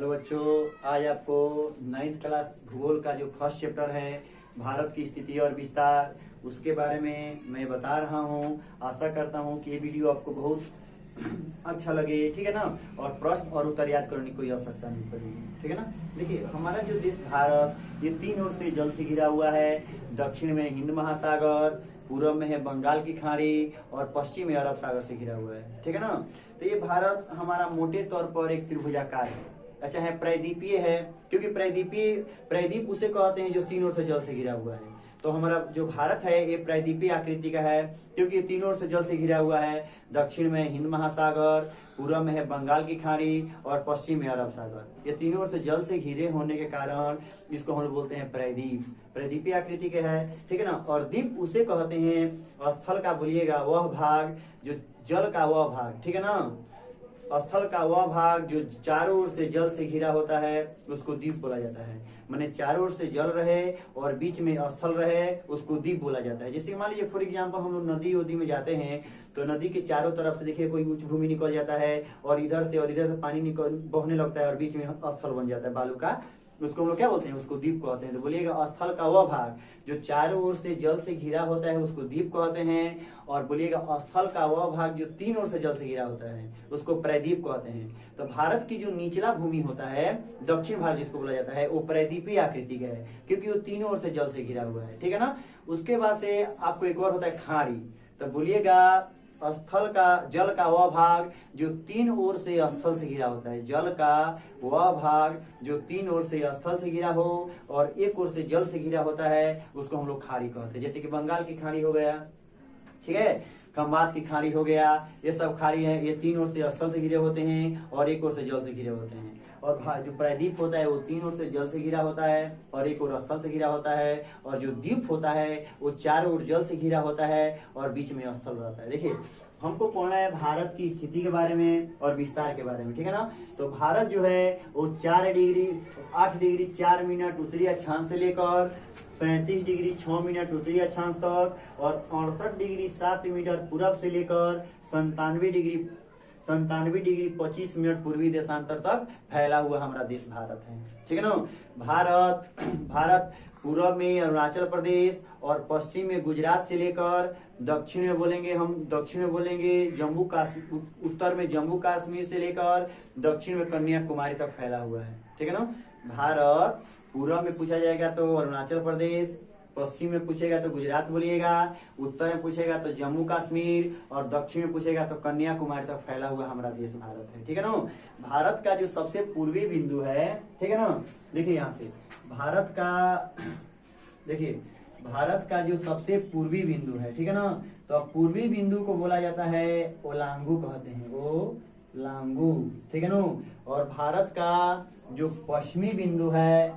Hello बच्चों, आज आपको 9th क्लास भूगोल का जो फर्स्ट चैप्टर है भारत की स्थिति और विस्तार, उसके बारे में मैं बता रहा हूँ। आशा करता हूँ कि ये वीडियो आपको बहुत अच्छा लगे, ठीक है ना। और प्रश्न और उत्तर याद करने की कोई आवश्यकता नहीं पड़ेगी, ठीक है ना। देखिए, हमारा जो देश भारत, ये तीन ओर से जल से घिरा हुआ है। दक्षिण में हिंद महासागर, पूर्व में है बंगाल की खाड़ी और पश्चिम में अरब सागर से घिरा हुआ है, ठीक है ना। तो ये भारत हमारा मोटे तौर पर एक त्रिभुजाकार है। अच्छा है, प्रायद्वीपीय है, क्योंकि प्रायद्वीप उसे कहते हैं जो तीन ओर से जल से घिरा हुआ है। तो हमारा जो भारत है ये प्रायद्वीपीय आकृति का है, क्योंकि ये तीनों ओर से जल से घिरा हुआ है। दक्षिण में हिंद महासागर, पूर्व में है बंगाल की खाड़ी और पश्चिम में अरब सागर। ये तीनों ओर से जल से घिरे होने के कारण इसको हम बोलते हैं प्रायद्वीप। प्रायद्वीपीय आकृति के है, ठीक है ना। और द्वीप उसे कहते हैं स्थल का बोलिएगा वह भाग जो जल का वह भाग, ठीक है ना। स्थल का वह भाग जो चारों ओर से जल से घिरा होता है उसको द्वीप बोला जाता है। माने चारों ओर से जल रहे और बीच में स्थल रहे उसको द्वीप बोला जाता है। जैसे मान लीजिए फॉर एग्जांपल हम लोग नदी उदी में जाते हैं तो नदी के चारों तरफ से देखिए कोई उच्च भूमि निकल जाता है और इधर से पानी निकल बहने लगता है और बीच में स्थल बन जाता है बालू का। उसको हम लोग क्या बोलते हैं? उसको द्वीप कहते हैं। तो बोलिएगा स्थल का वह भाग जो चारों ओर से जल से घिरा होता है उसको द्वीप कहते हैं। और बोलिएगा स्थल का वह भाग जो तीन ओर से जल से घिरा होता है उसको प्रायद्वीप कहते हैं। तो भारत की जो निचला भूमि होता है, दक्षिण भारत जिसको बोला जाता है, वो प्रायद्वीपीय आकृति का है, क्योंकि वो तीनों ओर से जल से घिरा हुआ है, ठीक है ना। उसके बाद से आपको एक और होता है खाड़ी। तो बोलिएगा स्थल का जल का वह भाग जो तीन ओर से स्थल से घिरा होता है। जल का वह भाग जो तीन ओर से स्थल से घिरा हो और एक ओर से जल से घिरा होता है उसको हम लोग खाड़ी कहते हैं। जैसे कि बंगाल की खाड़ी हो गया, ठीक है, खंबात की खाड़ी हो गया, ये सब खाड़ी है। ये तीन ओर से स्थल से घिरे होते हैं और एक ओर से जल से घिरे होते हैं। और जो प्रायद्वीप होता है वो तीन ओर से जल से घिरा होता है और एक ओर स्थल से घिरा होता है। और जो द्वीप होता है वो चारों ओर जल से घिरा होता है और बीच में स्थल रहता है। देखिए, हमको पढ़ना है भारत की स्थिति के बारे में और विस्तार के बारे में, ठीक है ना। तो भारत जो है वो 8 डिग्री 4 मिनट उत्तरी अक्षांश से लेकर 35 डिग्री 6 मिनट उत्तरी अक्षांश तक और 68 डिग्री 7 मीटर पूरब से लेकर 97 डिग्री 25 मिनट पूर्वी देशांतर तक फैला हुआ हमारा देश भारत है, ठीक है ना। भारत पूर्व में अरुणाचल प्रदेश और पश्चिम में गुजरात से लेकर दक्षिण में बोलेंगे जम्मू कश्मीर, उत्तर में जम्मू कश्मीर से लेकर दक्षिण में कन्याकुमारी तक फैला हुआ है, ठीक है ना। भारत पूर्व में पूछा जाएगा तो अरुणाचल प्रदेश, पश्चिम में पूछेगा तो गुजरात बोलिएगा, उत्तर में पूछेगा तो जम्मू कश्मीर और दक्षिण में पूछेगा तो कन्याकुमारी तक फैला हुआ हमारा देश भारत है, ठीक है ना। भारत का जो सबसे पूर्वी बिंदु है, ठीक है ना, देखिए यहाँ पे भारत का जो सबसे पूर्वी बिंदु है, ठीक है ना। तो पूर्वी बिंदु को बोला जाता है ओलांगू कहते हैं, ओलांगू, ठीक है ना। और भारत का जो पश्चिमी बिंदु है,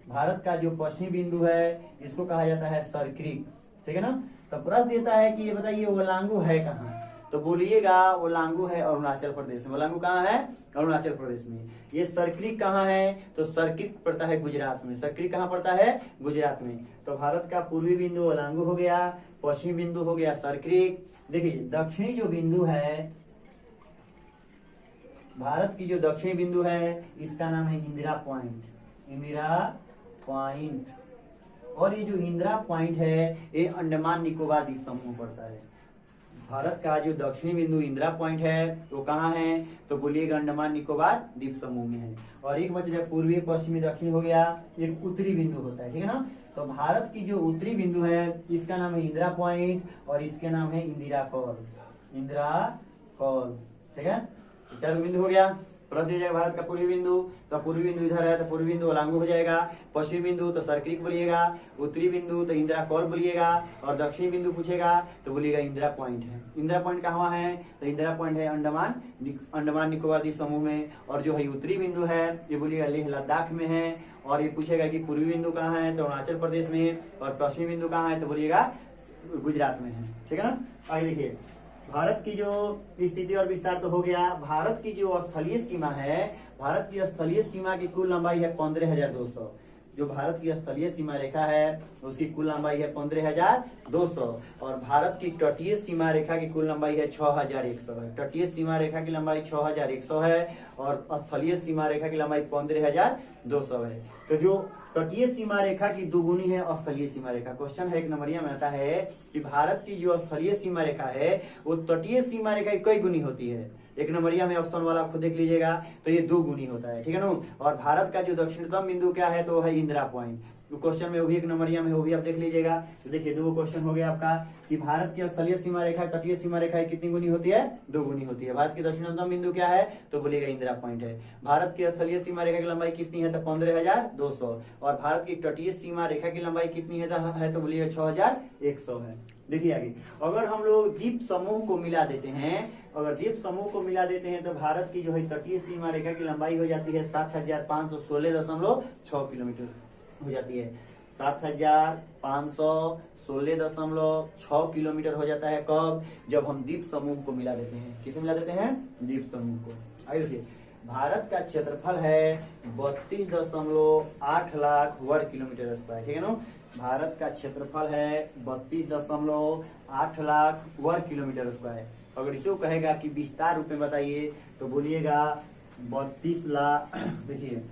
भारत का जो पश्चिमी बिंदु है इसको कहा जाता है सरक्रिक, ठीक है ना। तो प्रश्न देता है कि ये बताइए ओलांगू है कहाँ? तो बोलिएगा ओलांगू है अरुणाचल प्रदेश में। ओलांगू कहाँ है? अरुणाचल प्रदेश में। ये सरक्रिक कहाँ है? तो सरक्रिक पड़ता है गुजरात में। सरक्रिक कहाँ पड़ता है? गुजरात में। तो भारत का पूर्वी बिंदु ओलांगू हो गया, पश्चिमी बिंदु हो गया सरक्रिक। देखिए, दक्षिणी जो बिंदु है, भारत की जो दक्षिणी बिंदु है इसका नाम है इंदिरा पॉइंट। और ये जो इंदिरा पॉइंट है ये अंडमान निकोबार द्वीप समूह में पड़ता है। भारत का जो दक्षिणी बिंदु इंदिरा पॉइंट है वो कहाँ है? तो बोलिएगा अंडमान निकोबार द्वीप समूह में है। और एक बच गया पूर्वी पश्चिमी दक्षिण हो गया, एक उत्तरी बिंदु होता है, ठीक है ना। तो भारत की जो उत्तरी बिंदु है इसका नाम है इंदिरा पॉइंट और इसके नाम है इंदिरा कॉल, ठीक है। चार बिंदु हो गया। प्रश्न दिया जाएगा भारत का पूर्वी बिंदु, तो पूर्वी बिंदु इधर है तो पूर्वी बिंदु ओलांगू हो जाएगा। पश्चिमी बिंदु तो सरक्रिक बोलिएगा, उत्तरी बिंदु तो इंदिरा कॉल बोलिएगा और दक्षिणी बिंदु पूछेगा तो बोलिएगा इंदिरा पॉइंट है। इंदिरा पॉइंट कहाँ है? तो इंदिरा पॉइंट है अंडमान निकोबार द्वीप समूह में। और जो है उत्तरी बिंदु है ये बोलिएगा लेह लद्दाख में है। और ये पूछेगा कि पूर्वी बिंदु कहाँ है? तो अरुणाचल प्रदेश में। और पश्चिमी बिंदु कहाँ है? तो बोलिएगा गुजरात में है, ठीक है ना। आगे देखिए, भारत की जो स्थिति और विस्तार तो हो गया। भारत की जो स्थलीय सीमा है, भारत की स्थलीय सीमा की कुल लंबाई है 15,200। जो भारत की स्थलीय सीमा रेखा है उसकी कुल लंबाई है 15,200 और भारत की तटीय सीमा रेखा की कुल लंबाई है 6,100 है। तटीय सीमा रेखा की लंबाई 6,100 है और स्थलीय सीमा रेखा की लंबाई 15,200 है। तो जो तटीय सीमा रेखा की दुगुनी है स्थलीय सीमा रेखा। क्वेश्चन है 1 नंबरिया में आता है कि भारत की जो स्थलीय सीमा रेखा है वो तटीय सीमा रेखा की कई गुनी होती है। 1 नंबरिया में ऑप्शन वाला आपको देख लीजिएगा तो ये 2 गुनी होता है, ठीक है ना। और भारत का जो दक्षिणतम बिंदु क्या है तो है इंदिरा पॉइंट। तो क्वेश्चन में वो भी 1 नंबरिया में वो भी आप देख लीजिएगा। तो देखिए 2 क्वेश्चन हो गया आपका कि भारत की स्थलीय सीमा रेखा तटीय सीमा रेखा कितनी गुनी होती है, 2 गुनी होती है। भारत की दक्षिणतम बिंदु क्या है तो बोलिएगा इंदिरा पॉइंट है। भारत की स्थलीय सीमा रेखा की लंबाई कितनी है तो 15,200 और भारत की तटीय सीमा रेखा की लंबाई कितनी है तो बोलिएगा 6,100 है। देखिए आगे, अगर हम लोग द्वीप समूह को मिला देते हैं, अगर द्वीप समूह को मिला देते हैं तो भारत की जो है तटीय सीमा रेखा की लंबाई हो जाती है 7,516.6 किलोमीटर हो जाती है। 7,516.6 किलोमीटर हो जाता है। कब? जब हम द्वीप समूह को मिला देते हैं। किसे मिला देते हैं? द्वीप समूह को। आइए देखिए, भारत का क्षेत्रफल है 32.8 लाख वर्ग किलोमीटर स्क्वायर, ठीक है ना। भारत का क्षेत्रफल है 32.8 लाख वर्ग किलोमीटर स्क्वायर। अगर इसको कहेगा कि विस्तार रूप में बताइए तो बोलिएगा 32 लाख। देखिए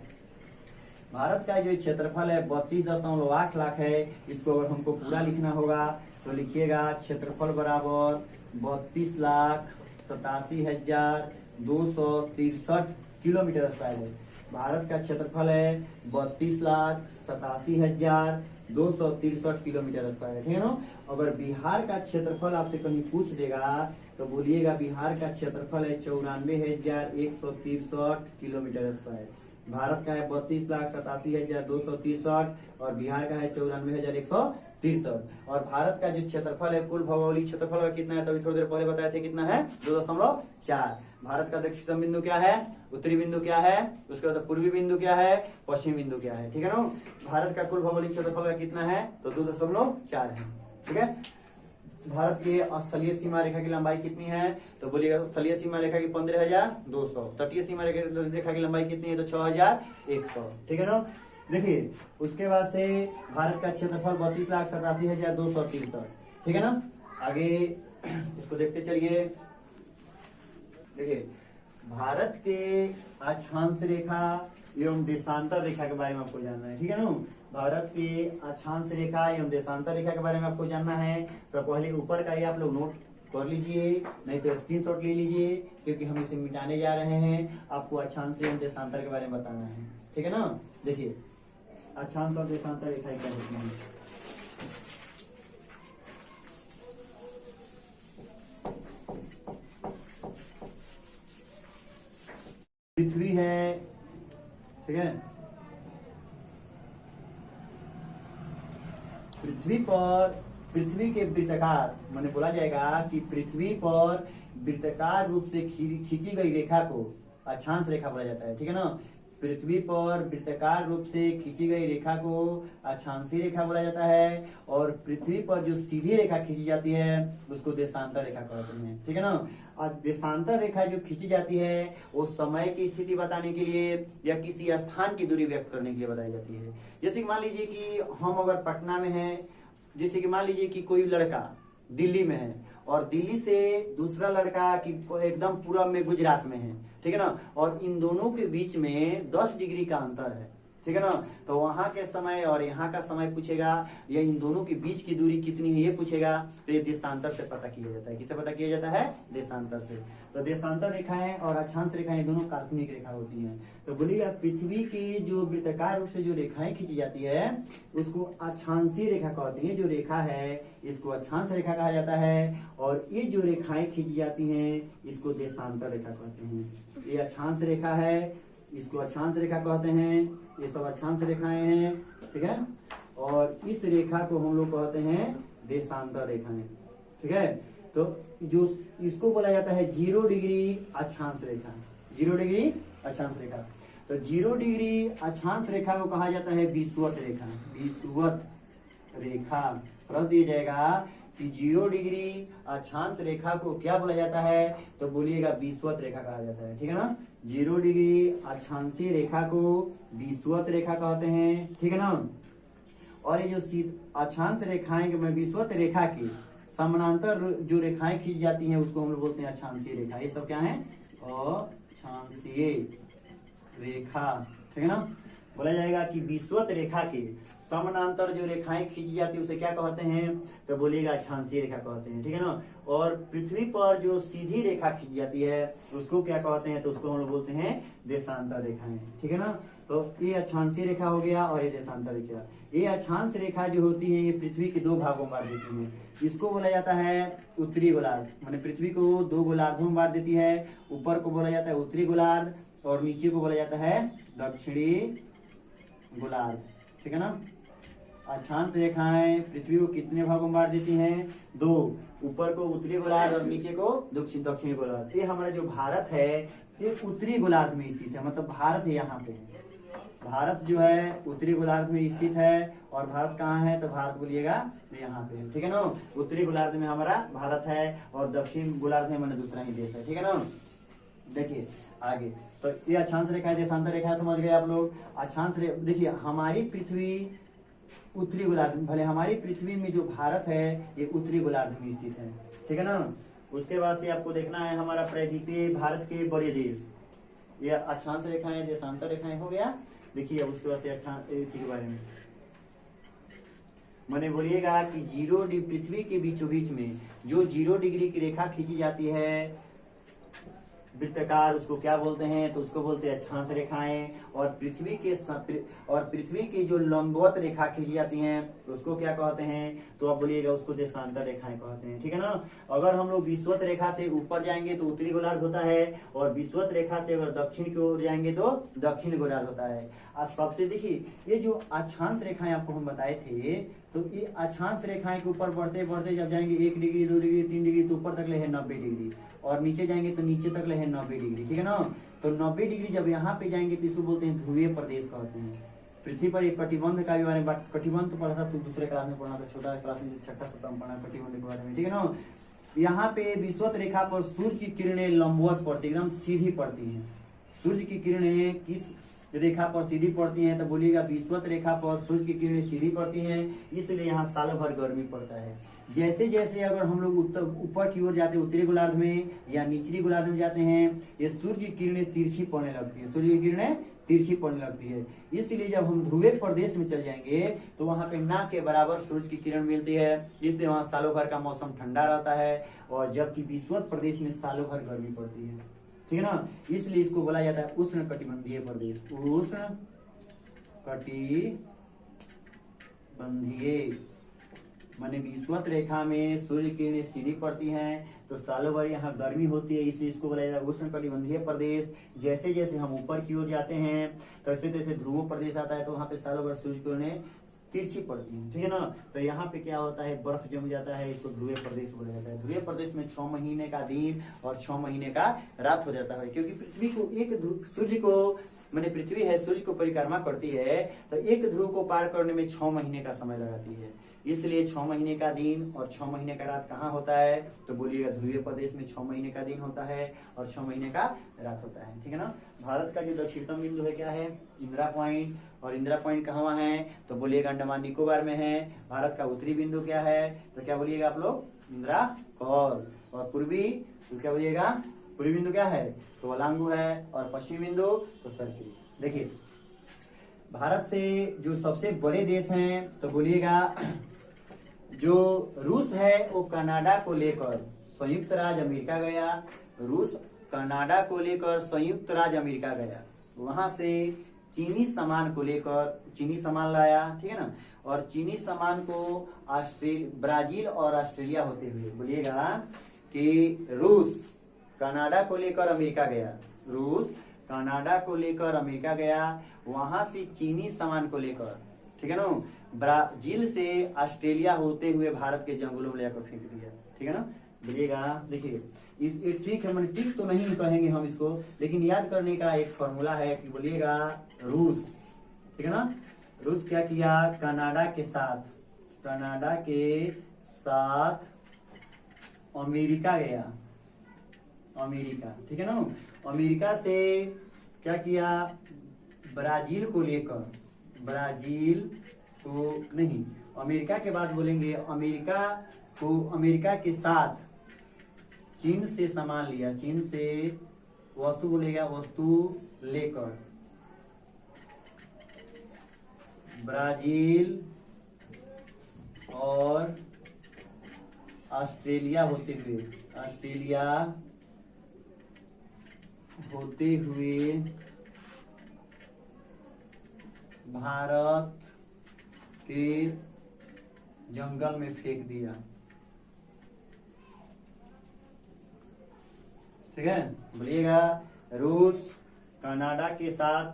भारत का जो क्षेत्रफल है 32.8 लाख है। इसको अगर हमको पूरा लिखना होगा तो लिखिएगा क्षेत्रफल बराबर 32,87,263 किलोमीटर स्क्वायर है। भारत का क्षेत्रफल है 32,87,263 किलोमीटर स्क्वायर है, ठीक है ना। अगर बिहार का क्षेत्रफल आपसे कहीं पूछ देगा तो बोलिएगा बिहार का क्षेत्रफल है 94,163 किलोमीटर स्क्वायर। भारत का है 32,87,263 और बिहार का है 94,163। और भारत का जो क्षेत्रफल है कुल भौगोलिक क्षेत्रफल का कितना है तो अभी थोड़ी देर पहले बताए थे कितना है 2.4। भारत का दक्षिणतम बिंदु क्या है, उत्तरी बिंदु क्या है, उसके बाद पूर्वी बिंदु क्या है, पश्चिमी बिंदु क्या है, ठीक है ना। भारत का कुल भौगोलिक क्षेत्रफल का कितना है तो 2.4 है, ठीक है। भारत की स्थलीय सीमा रेखा की लंबाई कितनी है तो बोलिएगा स्थलीय सीमा रेखा की 15,200। तटीय सीमा रेखा की लंबाई कितनी है तो 6,100, ठीक है ना। देखिए उसके बाद से भारत का क्षेत्रफल 32,87,263, ठीक है ना। आगे इसको देखते चलिए। देखिए भारत के अक्षांश रेखा एवं देशांतर रेखा के बारे में आपको जानना है, ठीक है ना। भारत के अक्षांश रेखा एवं देशांतर रेखा के बारे में आपको जानना है तो पहले ऊपर का ही आप लोग नोट कर लीजिए, नहीं तो स्क्रीनशॉट ले लीजिए क्योंकि हम इसे मिटाने जा रहे हैं। आपको अक्षांश एवं देशांतर के बारे में बताना है, ठीक है ना। देखिए अक्षांश और देशांतर रेखा क्या होती है। पृथ्वी है, ठीक है। पृथ्वी के वृत्ताकार माने बोला जाएगा कि पृथ्वी पर वृत्ताकार रूप से खींची गई रेखा को अक्षांश रेखा बोला जाता है, ठीक है ना। पृथ्वी पर वृत्ताकार रूप से खींची गई रेखा को अक्षांशीय रेखा बोला जाता है और पृथ्वी पर जो सीधी रेखा खींची जाती है उसको देशांतर रेखा कहते हैं, ठीक है ना। और देशांतर रेखा जो खींची जाती है वो समय की स्थिति बताने के लिए या किसी स्थान की दूरी व्यक्त करने के लिए बताई जाती है। जैसे कि मान लीजिए कि हम अगर पटना में हैं, जैसे कि मान लीजिए कि कोई लड़का दिल्ली में है और दिल्ली से दूसरा लड़का की एकदम पूर्व में गुजरात में है, ठीक है ना। और इन दोनों के बीच में 10 डिग्री का अंतर है, ठीक है ना। तो वहां के समय और यहाँ का समय पूछेगा या इन दोनों के बीच की दूरी कितनी है ये पूछेगा तो ये देशांतर से पता किया जाता है। किससे पता किया जाता है? देशांतर से। तो देशांतर रेखाएं और अक्षांश रेखाएं दोनों काल्पनिक रेखा होती हैं। तो बोलिएगा पृथ्वी की जो वृत्ताकार रूप से जो रेखाएं खींची जाती है उसको अक्षांशीय रेखा कहती है। जो रेखा है इसको अक्षांश रेखा कहा जाता है और ये जो रेखाएं खींची जाती हैं इसको देशांतर रेखा कहते हैं। ये अक्षांश रेखा है, इसको अक्षांश रेखा कहते हैं। ये सब अक्षांश रेखाएं हैं, ठीक है। और इस रेखा को हम लोग कहते हैं देशांतर रेखाएं, ठीक है। तो जो इसको बोला जाता है 0 डिग्री अक्षांश रेखा। 0 डिग्री अक्षांश रेखा। तो 0 डिग्री अक्षांश रेखा को कहा जाता है विषुवत रेखा। विषुवत रेखा प्रश्न दिया जाएगा कि 0 डिग्री अक्षांश रेखा को क्या बोला जाता है, तो बोलिएगा विषुवत रेखा कहा जाता है। ठीक है ना, 0 डिग्री अक्षांशीय रेखा को विषुवत रेखा कहते हैं। ठीक है ना, और ये जो अक्षांश रेखाएं में विषुवत रेखा की समानांतर जो रेखाएं खींच जाती हैं उसको हम लोग बोलते हैं अक्षांशीय रेखा। ये सब क्या है, अक्षांशीय रेखा। ठीक है ना, बोला जाएगा कि विषुवत रेखा के समानांतर जो रेखाएं खींची जाती है उसे क्या कहते हैं, तो बोलिएगा अक्षांशीय रेखा कहते हैं। ठीक है ना, और पृथ्वी पर जो सीधी रेखा खींची जाती है उसको क्या कहते हैं, तो उसको हम लोग बोलते हैं देशांतर रेखाएं। ठीक है ना, तो ये अक्षांशीय रेखा हो गया और ये देशांतर रेखा। ये अक्षांश रेखा जो होती है ये पृथ्वी के 2 भागों में बांट देती है। इसको बोला जाता है उत्तरी गोलार्ध, माने पृथ्वी को 2 गोलार्धों में बांट देती है। ऊपर को बोला जाता है उत्तरी गोलार्ध और नीचे को बोला जाता है दक्षिणी गोलार्ध। ठीक है ना, अक्षांश रेखाएं पृथ्वी को कितने भागों में बांट देती हैं, 2। ऊपर को उत्तरी गोलार्ध और नीचे को दक्षिणी गोलार्ध। ये हमारा जो भारत है ये उत्तरी गोलार्ध में स्थित है, मतलब भारत है यहाँ पे। भारत जो है उत्तरी गोलार्ध में स्थित है और भारत कहाँ है, तो भारत बोलिएगा यहाँ पे है। ठीक है ना, उत्तरी गोलार्ध में हमारा भारत है और दक्षिण गोलार्ध में मैंने दूसरा ही देश है। ठीक है ना, देखिए आगे, तो ये अक्षांश रेखा देशांतर रेखा समझ गए आप लोग। अक्षांश रेखा देखिए, हमारी पृथ्वी उत्तरी गोलार्ध, भले हमारी पृथ्वी में जो भारत है ये उत्तरी गोलार्ध में स्थित है। ठीक है ना, उसके बाद से आपको देखना है हमारा प्रायद्वीपीय भारत के बड़े देश, ये अक्षांश रेखाएं देशांतर रेखाएं हो गया। देखिए उसके बाद से अक्षांश के बारे में मैंने बोलिएगा कि 0 डिग्री पृथ्वी के बीचों बीच में जो 0 डिग्री की रेखा खींची जाती है वृत्ताकार, उसको क्या बोलते हैं, तो उसको बोलते हैं अक्षांश रेखाएं। और पृथ्वी की जो लंबवत रेखा खींची जाती हैं तो उसको क्या कहते हैं, तो आप बोलिएगा उसको देशांतर रेखाएं कहते हैं। ठीक है ना, अगर हम लोग विषुवत रेखा से ऊपर जाएंगे तो उत्तरी गोलार्ध होता है और विषुवत रेखा से अगर दक्षिण की ओर जाएंगे तो दक्षिण गोलार्ध होता है। आज सबसे देखिए ये जो अक्षांश रेखाएं आपको हम बताए थे, तो ये अक्षांश रेखाएं के ऊपर बढ़ते बढ़ते जब जाएंगे 1 डिग्री 2 डिग्री 3 डिग्री तो ऊपर तक ले है 90 डिग्री और नीचे जाएंगे तो नीचे तक ले है 90 डिग्री। ठीक है ना, तो 90 डिग्री जब यहाँ पे जाएंगे तो इसको बोलते हैं ध्रुवीय प्रदेश कहते हैं। पृथ्वी पर एक कटिबंध का भी बारे में, कटिबंध तो पढ़ा था तो दूसरे क्लास में पढ़ना था, छोटा क्लास में 6ठा 7वां पढ़ा कटिबंध के बारे में। ठीक है ना, यहाँ पे विषुवत रेखा पर सूर्य की किरणें लंबवत पड़ती है, एकदम सीधी पड़ती हैं। सूर्य की किरणें किस रेखा पर सीधी पड़ती हैं, तो बोलिएगा विषुवत रेखा पर सूर्य की किरणें सीधी पड़ती हैं, इसलिए यहाँ सालों भर गर्मी पड़ता है। जैसे जैसे अगर हम लोग ऊपर की ओर जाते हैं उत्तरी गोलार्ध में या निचली गोलार्ध में जाते हैं, ये सूर्य की किरणें तिरछी पड़ने लगती है, सूर्य की किरणें तिरछी पड़ने लगती है। इसलिए जब हम ध्रुवीय प्रदेश में चल जाएंगे तो वहां पे ना के बराबर सूरज की किरण मिलती है, इसलिए वहां सालों भर का मौसम ठंडा रहता है, और जबकि विषुवत प्रदेश में सालों भर गर्मी पड़ती है। ठीक है ना, इसलिए इसको बोला जाता है उष्ण कटिबंधीय प्रदेश, उष्ण कटिबंधीय। माने विषुवत रेखा में सूर्य किरणें सीधी पड़ती हैं तो सालों भर यहाँ गर्मी होती है, इसलिए इसको बोला जाता है उष्ण कटिबंधीय प्रदेश। जैसे जैसे हम ऊपर की ओर जाते हैं तैसे तैसे ध्रुव प्रदेश आता है, तो वहाँ पे सालों भर सूर्य किरणें तिरछी पड़ती है। ठीक है ना, तो यहाँ पे क्या होता है, बर्फ जम जाता है, इसको ध्रुवीय प्रदेश बोला जाता है। ध्रुवीय प्रदेश में 6 महीने का दिन और 6 महीने का रात हो जाता है, क्योंकि पृथ्वी को सूर्य को मैंने पृथ्वी है सूर्य को परिक्रमा करती है, तो एक ध्रुव को पार करने में 6 महीने का समय लगाती है। इसलिए 6 महीने का दिन और 6 महीने का रात कहाँ होता है, तो बोलिएगा ध्रुवीय प्रदेश में 6 महीने का दिन होता है और 6 महीने का रात होता है। ठीक है ना, भारत का जो दक्षिणतम बिंदु है क्या है, इंदिरा पॉइंट, और इंदिरा पॉइंट कहाँ है, तो बोलिएगा अंडमान निकोबार में है। भारत का उत्तरी बिंदु क्या है, तो क्या बोलिएगा आप लोग, इंदिरा कौल। और पूर्वी तो क्या बोलिएगा, पूर्वी बिंदु क्या है, तो वलांगू है, और पश्चिमी बिंदु तो सर्किल। देखिए भारत से जो सबसे बड़े देश हैं, तो बोलिएगा जो रूस है वो कनाडा को लेकर संयुक्त राज्य अमेरिका गया। रूस कनाडा को लेकर संयुक्त राज्य अमेरिका गया, वहां से चीनी सामान को लेकर चीनी सामान लाया। ठीक है ना, और चीनी सामान को ब्राजील और ऑस्ट्रेलिया होते हुए बोलिएगा कि रूस कनाडा को लेकर अमेरिका गया, रूस कनाडा को लेकर अमेरिका गया, वहां से चीनी सामान को लेकर, ठीक है ना, ब्राजील से ऑस्ट्रेलिया होते हुए भारत के जंगलों में लेकर फेंक दिया। ठीक है ना, बोलिएगा देखिए ये ट्रिक है, मैंने ट्रिक तो नहीं कहेंगे हम इसको, लेकिन याद करने का एक फॉर्मूला है कि बोलिएगा रूस, ठीक है ना, रूस क्या किया, कनाडा के साथ अमेरिका गया, अमेरिका, ठीक है ना। अमेरिका से क्या किया, ब्राजील को लेकर, ब्राजील को नहीं, अमेरिका के बाद बोलेंगे अमेरिका को, अमेरिका के साथ चीन से सामान लिया, चीन से वस्तु बोलेगा, वस्तु लेकर ब्राजील और ऑस्ट्रेलिया होते हुए, ऑस्ट्रेलिया होते हुए भारत के जंगल में फेंक दिया, ठीक है। बोलिएगा रूस कनाडा के साथ,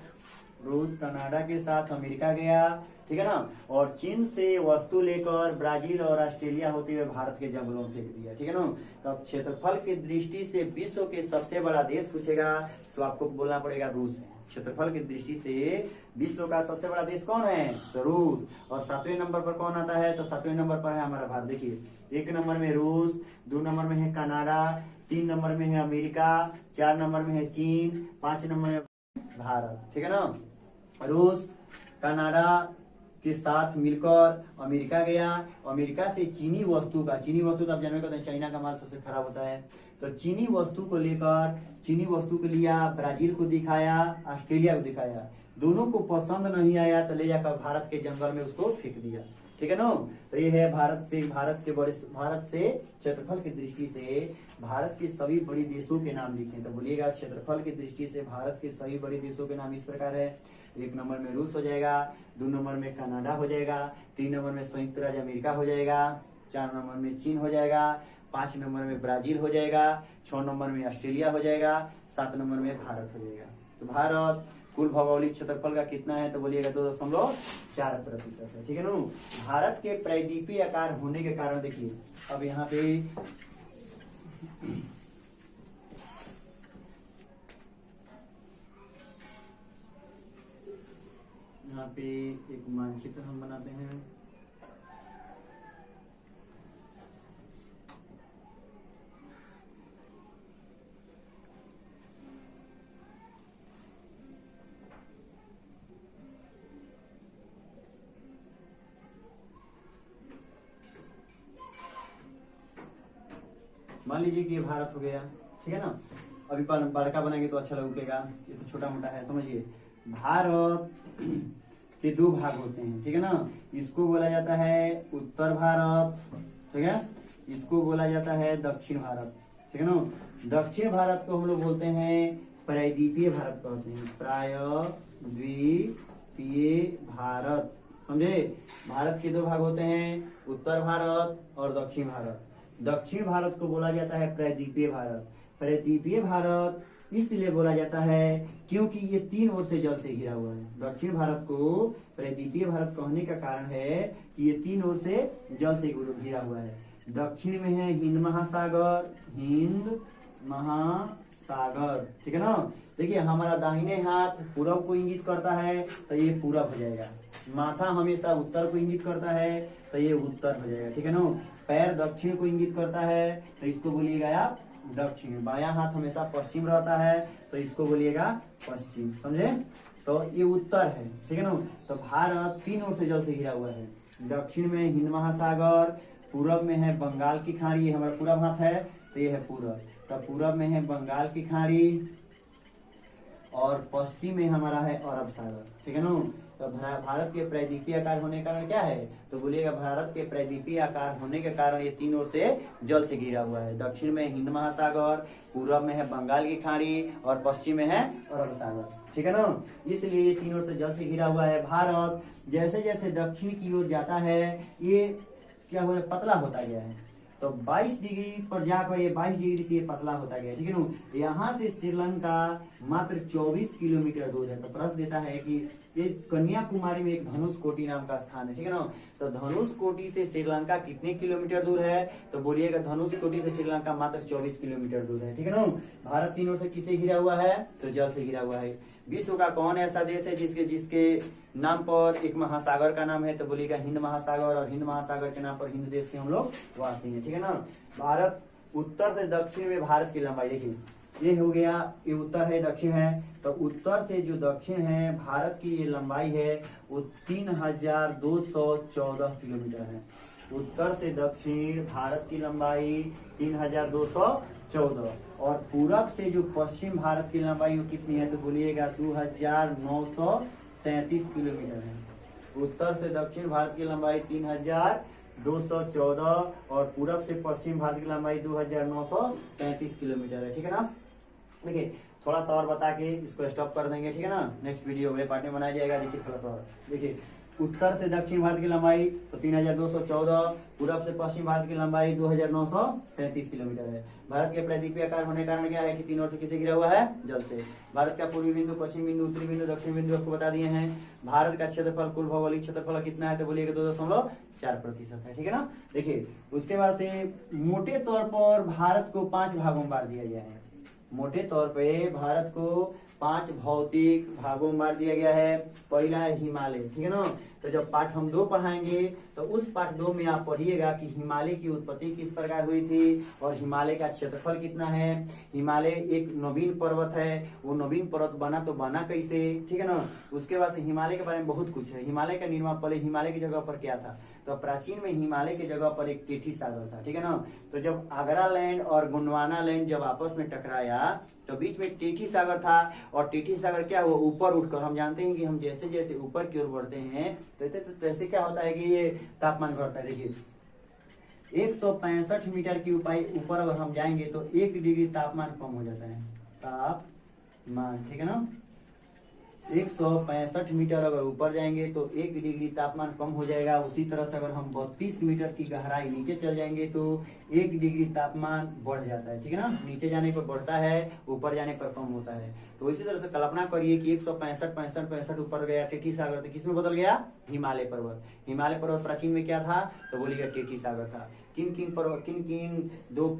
रूस कनाडा के साथ अमेरिका गया, ठीक है ना। और चीन से वस्तु लेकर ब्राजील और ऑस्ट्रेलिया होते हुए भारत के जंगलों में फेंक दिया, ठीक है ना। तो अब क्षेत्रफल की दृष्टि से विश्व के सबसे बड़ा देश पूछेगा तो आपको बोलना पड़ेगा रूस है। क्षेत्रफल की दृष्टि से विश्व का सबसे बड़ा देश कौन है, तो रूस। और 7वें नंबर पर कौन आता है, तो 7वें नंबर पर है हमारा भारत। देखिए 1 नंबर में रूस, 2 नंबर में है कनाडा, 3 नंबर में है अमेरिका, 4 नंबर में है चीन, 5 नंबर में भारत, ठीक है ना। रूस कनाडा के साथ मिलकर अमेरिका गया, अमेरिका से चीनी वस्तु का, चीनी वस्तु तो आप जानते हैं चाइना का माल सबसे खराब होता है, तो चीनी वस्तु को लेकर, चीनी वस्तु को लिया, ब्राजील को दिखाया, ऑस्ट्रेलिया को दिखाया, दोनों को पसंद नहीं आया तो ले जाकर भारत के जंगल में उसको फेंक दिया, ठीक है ना। तो ये है भारत से, भारत के बड़े, भारत से क्षेत्रफल की दृष्टि से भारत के सभी बड़े देशों के नाम लिखे। तो बोलिएगा क्षेत्रफल की दृष्टि से भारत के सभी बड़े देशों के नाम इस प्रकार है। 1 नंबर में रूस हो जाएगा, 2 नंबर में कनाडा हो जाएगा, 3 नंबर में संयुक्त राज्य अमेरिका हो जाएगा, 4 नंबर में चीन हो जाएगा, 5 नंबर में ब्राजील हो जाएगा, 6 नंबर में ऑस्ट्रेलिया हो जाएगा, 7 नंबर में भारत हो जाएगा। तो भारत कुल भौगोलिक क्षेत्रफल का कितना है, तो बोलिएगा 2.4% है, ठीक है ना। भारत के प्रायद्वीपीय आकार होने के कारण देखिए, अब यहाँ पे एक मानचित्र हम बनाते हैं। मान लीजिए कि ये भारत हो गया, ठीक है ना। अभी बड़का बनाएंगे तो अच्छा लगेगा, ये तो छोटा मोटा है, समझिए। भारत के 2 भाग होते हैं, ठीक है ना। इसको बोला जाता है उत्तर भारत, ठीक है, इसको बोला जाता है दक्षिण भारत, ठीक है ना। दक्षिण भारत को हम लोग बोलते हैं प्रायद्वीपीय भारत कहते हैं, प्रायद्वीपीय भारत, समझे। भारत के 2 भाग होते हैं, उत्तर भारत और दक्षिण भारत। दक्षिण भारत को बोला जाता है प्रायद्वीपीय भारत। प्रायद्वीपीय भारत इसलिए बोला जाता है क्योंकि ये 3 ओर से जल से घिरा हुआ है। दक्षिण भारत को प्रायद्वीपीय भारत कहने का कारण है कि ये 3 ओर से जल से घिरा हुआ है। दक्षिण में है हिंद महासागर, हिंद महासागर, ठीक है ना। देखिए हमारा दाहिने हाथ पूरब को इंगित करता है तो ये पूरब हो जाएगा, माथा हमेशा उत्तर को इंगित करता है तो ये उत्तर हो जाएगा, ठीक है ना। पैर दक्षिण को इंगित करता है तो इसको बोलिएगा आप दक्षिण। बायां हाथ हमेशा पश्चिम रहता है तो इसको बोलिएगा पश्चिम, समझे। तो ये उत्तर है, ठीक है ना। तो भारत 3 ओर से जल से घिरा हुआ है। दक्षिण में हिंद महासागर, पूरब में है बंगाल की खाड़ी, ये हमारा पूरब हाथ है तो ये है पूरब। तो पूरब में है बंगाल की खाड़ी और पश्चिम में हमारा है अरब सागर, ठीक है ना। तो भारत के प्रायद्वीपीय आकार होने के कारण क्या है, तो बोलिएगा भारत के प्रायद्वीपीय आकार होने के कारण ये 3 ओर से जल से घिरा हुआ है। दक्षिण में हिंद महासागर, पूरब में है बंगाल की खाड़ी और पश्चिम में है अरब सागर, ठीक है ना। इसलिए ये 3 ओर से जल से घिरा हुआ है। भारत जैसे जैसे दक्षिण की ओर जाता है ये क्या हुआ है, पतला होता गया है। तो तो 22 डिग्री पर जाकर ये 22 डिग्री से ये पतला होता गया, ठीक है ना। यहाँ से श्रीलंका मात्र 24 किलोमीटर दूर है। तो प्रश्न देता है कि ये कन्याकुमारी में एक धनुष कोटि नाम का स्थान है, ठीक है ना। तो धनुष कोटि से श्रीलंका कितने किलोमीटर दूर है, तो बोलिएगा धनुष कोटि से श्रीलंका मात्र 24 किलोमीटर दूर है, ठीक है ना। भारत तीनों से किसे घिरा हुआ है, तो जल से घिरा हुआ है। विश्व का कौन ऐसा देश है जिसके नाम पर एक महासागर का नाम है, तो बोलिएगा हिंद महासागर, और हिंद महासागर के नाम पर हिंद देश के हम लोग वासी हैं, ठीक है ना। भारत उत्तर से दक्षिण में भारत की लंबाई देखिए, ये हो गया, ये उत्तर है दक्षिण है, तो उत्तर से जो दक्षिण है भारत की ये लंबाई है वो 3214 किलोमीटर है। उत्तर से दक्षिण भारत की लंबाई 3214, और पूरब से जो पश्चिम भारत की लंबाई वो कितनी है, तो बोलिएगा 2933 किलोमीटर है। उत्तर से दक्षिण भारत की लंबाई 3214 और पूरब से पश्चिम भारत की लंबाई 2933 किलोमीटर है, ठीक है ना। देखिए थोड़ा सा और बता के इसको स्टॉप कर देंगे, ठीक है ना। नेक्स्ट वीडियो अगले पार्ट में बनाया जाएगा। देखिए थोड़ा सा और देखिए, उत्तर से दक्षिण भारत की लंबाई तो 3214, पूरब से पश्चिम भारत की लंबाई 2933 किलोमीटर है। भारत के प्रायद्वीपीय आकार होने का कारण क्या है कि तीन ओर से किसे घिरा हुआ है, जल से। भारत का पूर्वी बिंदु, पश्चिम बिंदु, उत्तरी बिंदु, दक्षिण बिंदु आपको बता दिए हैं। भारत का क्षेत्रफल, कुल भौगोलिक क्षेत्रफल कितना है, तो बोलिएगा 2.4% है, ठीक है ना। देखिए उसके बाद से मोटे तौर पर भारत को 5 भागों में बांट दिया गया है। मोटे तौर पे भारत को 5 भौतिक भागों में बांट दिया गया है। पहला है हिमालय, ठीक है ना। तो जब पाठ हम 2 पढ़ाएंगे तो उस पाठ 2 में आप पढ़िएगा कि हिमालय की उत्पत्ति किस प्रकार हुई थी और हिमालय का क्षेत्रफल कितना है। हिमालय एक नवीन पर्वत है, वो नवीन पर्वत बना तो बना कैसे, ठीक है ना। उसके बाद से हिमालय के बारे में बहुत कुछ है। हिमालय का निर्माण, पहले हिमालय की जगह पर क्या था, तो प्राचीन में हिमालय की जगह पर एक टेठी सागर था, ठीक है ना। तो जब आगरा लैंड और गोंडवाना लैंड जब आपस में टकराया तो बीच में टेठी सागर था, और टेठी सागर क्या हुआ, ऊपर उठकर, हम जानते हैं कि हम जैसे जैसे ऊपर की ओर बढ़ते हैं तो तैसे क्या होता है कि ये तापमान घटता है। देखिए 165 मीटर की ऊपर अगर हम जाएंगे तो 1 डिग्री तापमान कम हो जाता है, तापमान, ठीक है ना। 165 मीटर अगर ऊपर जाएंगे तो 1 डिग्री तापमान कम हो जाएगा। उसी तरह से अगर हम 32 मीटर की गहराई नीचे चल जाएंगे तो 1 डिग्री तापमान बढ़ जाता है, ठीक है ना। नीचे जाने पर बढ़ता है, ऊपर जाने पर कम होता है। तो इसी तरह से कल्पना करिए कि 165 ऊपर गया टेठी सागर, तो किसमें बदल गया, हिमालय पर्वत। हिमालय पर्वत प्राचीन में क्या था, तो बोलिएगा टेठी सागर था। किन किन 2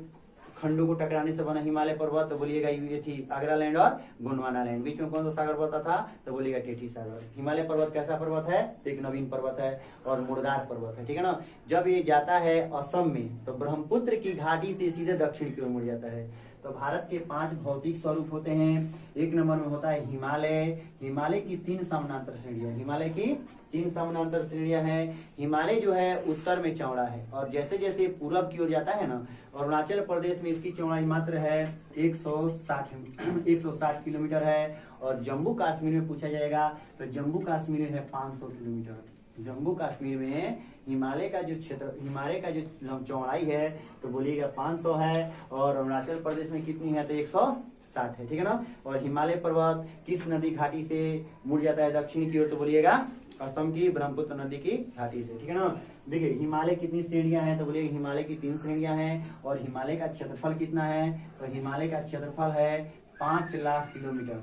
खंडों को टकराने से बना हिमालय पर्वत, तो बोलिएगा ये थी आगरा लैंड और गोंडवाना लैंड। बीच में कौन सा सागर बहता था, तो बोलिएगा टेठी सागर। हिमालय पर्वत कैसा पर्वत है, तो एक नवीन पर्वत है और मुर्दार पर्वत है, ठीक है ना। जब ये जाता है असम में तो ब्रह्मपुत्र की घाटी से सीधे दक्षिण की ओर मुड़ जाता है। तो भारत के 5 भौतिक स्वरूप होते हैं। 1 नंबर में होता है हिमालय। हिमालय की 3 समानांतर श्रेणियां, हिमालय की 3 समानांतर श्रेणियां हैं। हिमालय जो है उत्तर में चौड़ा है, और जैसे जैसे पूरब की ओर जाता है ना, अरुणाचल प्रदेश में इसकी चौड़ाई मात्र है 160 किलोमीटर है। और जम्मू कश्मीर में पूछा जाएगा तो जम्मू कश्मीर में है 500 किलोमीटर। जम्मू कश्मीर में हिमालय का जो क्षेत्र, हिमालय का जो चौड़ाई है तो बोलिएगा 500 है, और अरुणाचल प्रदेश में कितनी है, तो 160 है, ठीक है ना। और हिमालय पर्वत किस नदी घाटी से मुड़ जाता है दक्षिण की ओर, तो बोलिएगा असम की ब्रह्मपुत्र नदी की घाटी से, ठीक है ना। देखिए हिमालय कितनी श्रेणियां हैं, तो बोलिए हिमालय की 3 श्रेणियां हैं। और हिमालय का क्षेत्रफल कितना है, तो हिमालय का क्षेत्रफल है 5 lakh kilometre,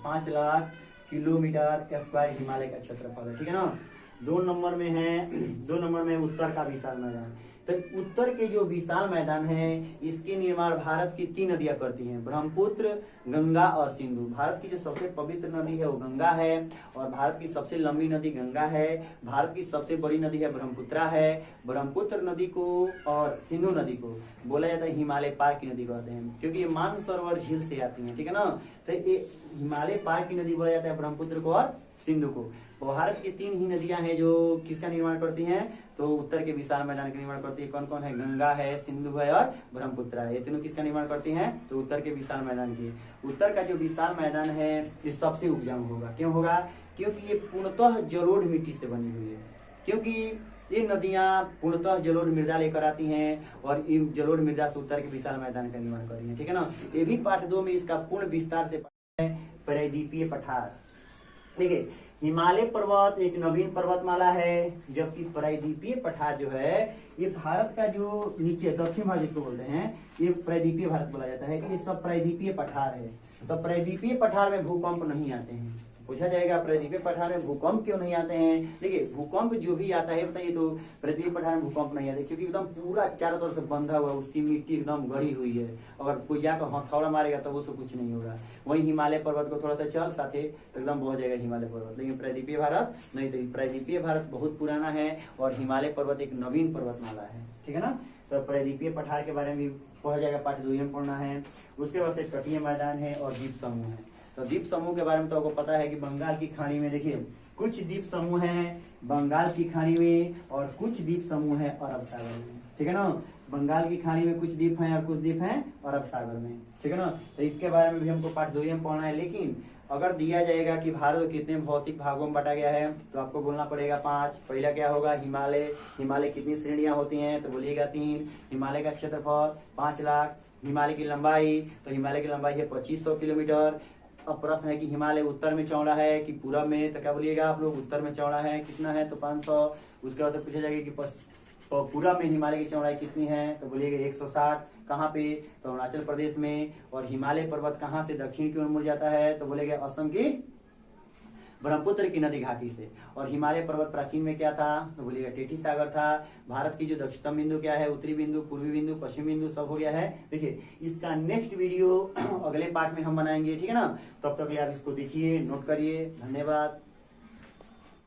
5 lakh kilometre square Himalaya का क्षेत्रफल है, ठीक है ना। 2 नंबर में उत्तर का विशाल मैदान। तो उत्तर के जो विशाल मैदान है इसके निर्माण भारत की 3 नदियां करती हैं, ब्रह्मपुत्र, गंगा और सिंधु। भारत की जो सबसे पवित्र नदी है वो गंगा है, और भारत की सबसे लंबी नदी गंगा है। भारत की सबसे बड़ी नदी है ब्रह्मपुत्रा है। ब्रह्मपुत्र नदी को और सिंधु नदी को बोला जाता है हिमालय पार की नदी कहते हैं, क्योंकि ये मानसरोवर झील से आती है, ठीक है ना। तो ये हिमालय पार की नदी बोला जाता है ब्रह्मपुत्र को और सिंधु को। भारत की 3 ही नदियां हैं जो किसका निर्माण करती हैं, तो उत्तर के विशाल मैदान का निर्माण करती है। कौन कौन है, गंगा है, सिंधु है और ब्रह्मपुत्र है। ये तीनों किसका निर्माण करती हैं, तो उत्तर के विशाल मैदान की। उत्तर का जो विशाल मैदान है ये सबसे उपजाऊ होगा। क्यों होगा, क्योंकि ये पूर्णतः जलोढ़ मिट्टी से बनी हुई है। क्योंकि ये नदियां पूर्णतः जलोढ़ मृदा लेकर आती हैं, और इन जलोढ़ मृदा से उत्तर के विशाल मैदान का निर्माण कर रही है, ठीक है ना। ये भी पार्ट 2 में इसका पूर्ण विस्तार से प्रायद्वीपीय पठार, देखिए, हिमालय पर्वत एक नवीन पर्वतमाला है, जबकि प्रायद्वीपीय पठार जो है ये भारत का जो नीचे दक्षिण भारत जिसको बोलते हैं, ये प्रायद्वीपीय भारत बोला जाता है, ये सब प्रायद्वीपीय पठार है। तो प्रायद्वीपीय पठार में भूकंप नहीं आते हैं। पूछा जाएगा प्रायद्वीपीय पठार में भूकंप क्यों नहीं आते हैं? देखिए, भूकंप जो भी आता है बताइए, तो प्रायद्वीपीय पठार में भूकंप नहीं आते क्योंकि एकदम पूरा चारों तरफ से बंधा हुआ है, उसकी मिट्टी एकदम गड़ी हुई है। अगर कोई जाकर हथौड़ा मारेगा तो उसको कुछ नहीं होगा। वही हिमालय पर्वत को थोड़ा सा चल साथे तो एकदम बह जाएगा हिमालय पर्वत। लेकिन प्रायद्वीपीय भारत नहीं, तो प्रायद्वीपीय भारत बहुत पुराना है और हिमालय पर्वत एक नवीन पर्वतमाला है। ठीक है ना। तो प्रायद्वीपीय पठार के बारे में पढ़ा जाएगा, पाठ 2 में पढ़ना है। उसके बाद से तटीय मैदान है और द्वीप समूह है। तो द्वीप समूह के बारे में तो आपको पता है कि बंगाल की खाड़ी में देखिए कुछ द्वीप समूह हैं बंगाल की खाड़ी में, और कुछ द्वीप समूह है अरब सागर में। ठीक है ना। बंगाल की खाड़ी में कुछ द्वीप हैं और कुछ द्वीप हैं अरब सागर में। ठीक है ना। तो इसके बारे में भी हमको पाठ 2 में पढ़ना है। लेकिन अगर दिया जाएगा कि भारत कितने भौतिक भागों में बांटा गया है, तो आपको बोलना पड़ेगा 5। पहला क्या होगा? हिमालय। हिमालय कितनी श्रेणियां होती हैं? तो बोलिएगा 3। हिमालय का क्षेत्रफल 5 लाख। हिमालय की लंबाई, तो हिमालय की लंबाई है 2500 किलोमीटर। अब प्रश्न है कि हिमालय उत्तर में चौड़ा है कि पूरब में, तो क्या बोलिएगा आप लोग? उत्तर में चौड़ा है। कितना है? तो 500। उसके बाद पूछा जाएगा कि पूरब में हिमालय की चौड़ाई कितनी है? तो बोलिएगा 160। कहाँ पे? तो अरुणाचल प्रदेश में। और हिमालय पर्वत कहाँ से दक्षिण की ओर मुड़ जाता है? तो बोलेगा असम की ब्रह्मपुत्र की नदी घाटी से। और हिमालय पर्वत प्राचीन में क्या था? तो बोलिएगा टेठी सागर था। भारत की जो दक्षिणतम बिंदु क्या है? उत्तरी बिंदु, पूर्वी बिंदु, पश्चिम बिंदु सब हो गया है। देखिए, इसका नेक्स्ट वीडियो अगले पार्ट में हम बनाएंगे। ठीक है ना। तब तक आप इसको देखिए, नोट करिए। धन्यवाद।